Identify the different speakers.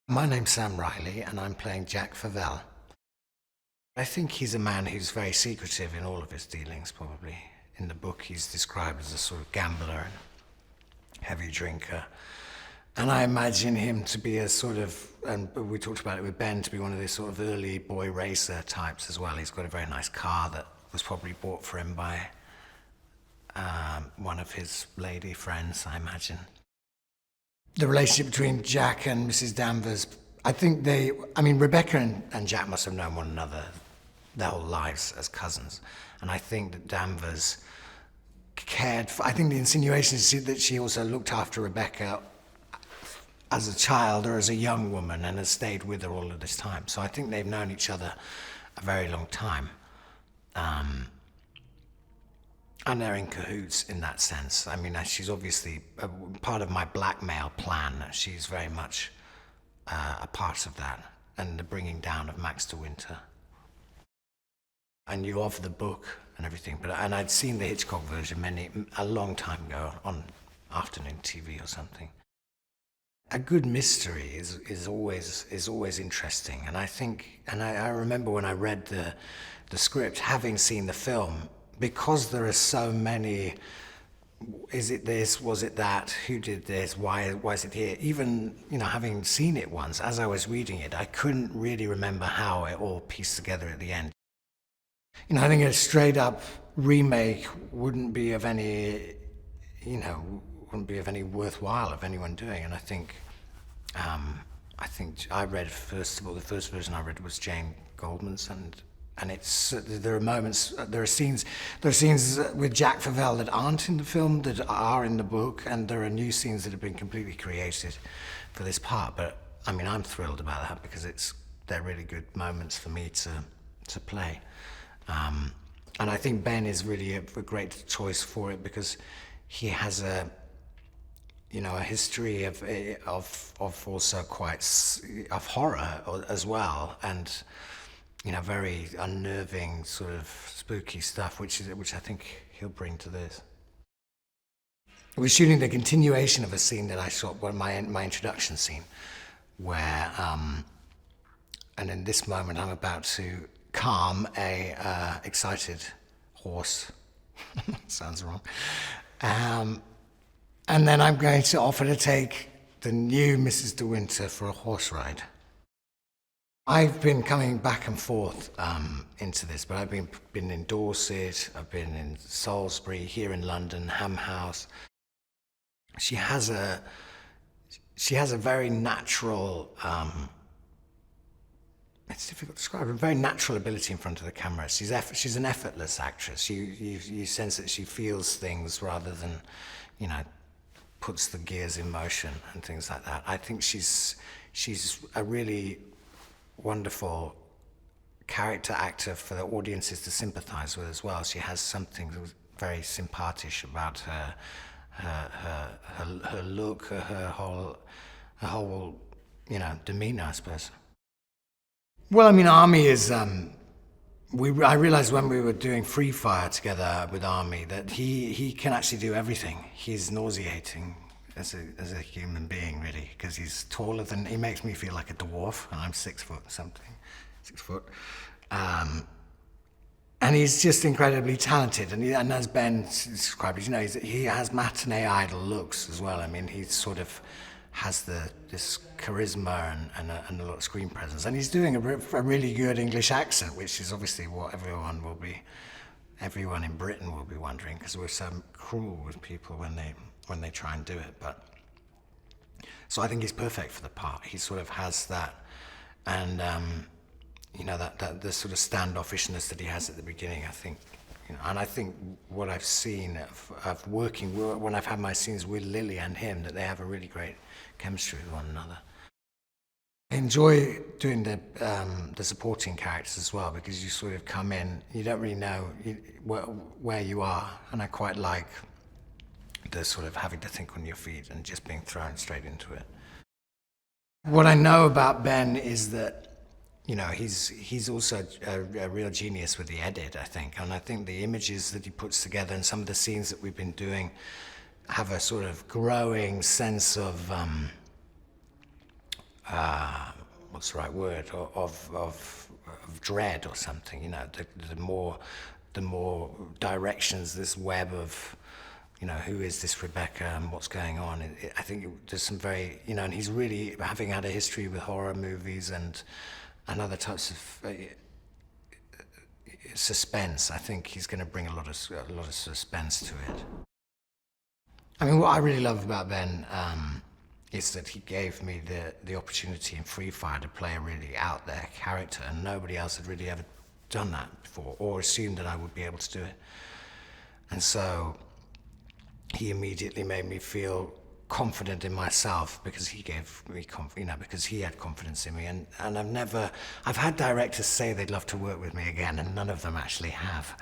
Speaker 1: My name's Sam Riley, and I'm playing Jack Favell. I think he's a man who's very secretive in all of his dealings, probably. In the book, he's described as a sort of gambler and heavy drinker. And I imagine him to be a sort of, and we talked about it with Ben, to be one of these sort of early boy racer types as well. He's got a very nice car that was probably bought for him by one of his lady friends, I imagine. The relationship between Jack and Mrs. Danvers, Rebecca and Jack must have known one another their whole lives as cousins. And I think that Danvers cared for, I think the insinuation is that she also looked after Rebecca as a child or as a young woman and has stayed with her all of this time. So I think they've known each other a very long time. And they're in cahoots in that sense. I mean, she's obviously part of my blackmail plan. She's very much a part of that, and the bringing down of Max de Winter. I knew of the book and everything, and I'd seen the Hitchcock version a long time ago on afternoon TV or something. A good mystery is always interesting, and I remember when I read the script, having seen the film. Because there are so many, is it this, was it that, who did this, why is it here? Even, having seen it once, as I was reading it, I couldn't really remember how it all pieced together at the end. I think a straight up remake wouldn't be of any, worthwhile of anyone doing. And I think I read, first of all, the first version I read was Jane Goldman's, and there are scenes with Jack Favell that aren't in the film, that are in the book, and there are new scenes that have been completely created for this part. But I'm thrilled about that because they're really good moments for me to play. And I think Ben is really a great choice for it because he has a history of also of horror as well, and very unnerving, sort of spooky stuff, which I think he'll bring to this. We're shooting the continuation of a scene that I shot, my introduction scene, where, and in this moment I'm about to calm a excited horse. Sounds wrong. And then I'm going to offer to take the new Mrs. de Winter for a horse ride. I've been coming back and forth into this, but I've been in Dorset, I've been in Salisbury, here in London, Ham House. She has a very natural, it's difficult to describe, a very natural ability in front of the camera. She's an effortless actress. You sense that she feels things rather than, puts the gears in motion and things like that. I think she's a really wonderful character actor for the audiences to sympathize with as well. She has something very sympathish about her look, her whole demeanor, I suppose. Well, Army is. I realized when we were doing Free Fire together with Army that he can actually do everything. He's nauseating as a human being, really, because he's taller than, he makes me feel like a dwarf, and I'm 6 foot something, 6 foot. And he's just incredibly talented, and as Ben described it, he has matinee idol looks as well. He sort of has this charisma and a lot of screen presence, and he's doing a really good English accent, which is obviously what everyone in Britain will be wondering, because we're so cruel with people when they try and do it. But so I think he's perfect for the part. He sort of has that, and that the sort of standoffishness that he has at the beginning. I think, and I think what I've seen of working when I've had my scenes with Lily and him, that they have a really great chemistry with one another. I enjoy doing the supporting characters as well, because you sort of come in, you don't really know where you are, and I quite like the sort of having to think on your feet and just being thrown straight into it. What I know about Ben is that he's also a real genius with the edit, I think, and I think the images that he puts together and some of the scenes that we've been doing have a sort of growing sense of what's the right word, of dread or something. You know, the more directions, this web of, you know, who is this Rebecca and what's going on. I think there's some very, you know, and he's really, having had a history with horror movies and other types of suspense, I think he's going to bring a lot of suspense to it. I mean, what I really love about Ben is that he gave me the opportunity in Free Fire to play a really out there character, and nobody else had really ever done that before, or assumed that I would be able to do it. And so he immediately made me feel confident in myself, because he gave me because he had confidence in me. And I've had directors say they'd love to work with me again, and none of them actually have.